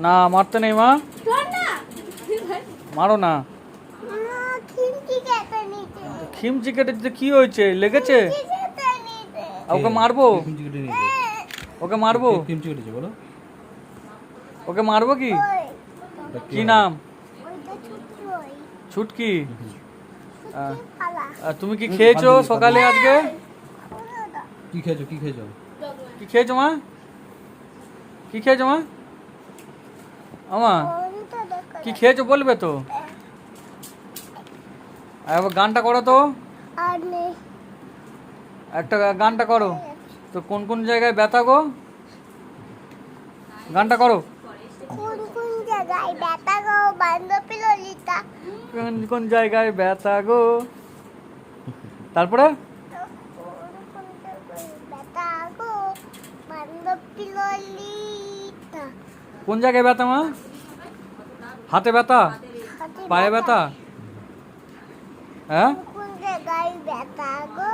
না মারতে নেই মা, মারো না। খিমচি কেটে দিতে কি হয়েছে, লেগেছে? ওকে মারবো, ওকে মারবো, বলো ওকে মারবো কি? কি নাম? ছুটকি। তুমি কি খেয়েছো সকালে আজকে? কি খেয়েছো কি খেয়েছো? কি খেয়েছো মা? কি খেয়েছো মা? আমা কি খেয়েছো বলবে তো? একবার গানটা করো তো, একটা গানটা করো তো। কোন কোন জায়গায় ব্যথা গো, গানটা করো। কোন কোন জায়গায় ব্যথা গো বান্ধবী ললিতা, কোন কোন জায়গায় ব্যথা গো, তারপরে কোন কোন জায়গায় ব্যথা গো বান্ধবী ললিতা। কোন জায়গায় ব্যথা মা? হাতে ব্যথা, পায়ে ব্যথা? হ্যাঁ কোন জায়গায় ব্যথা গো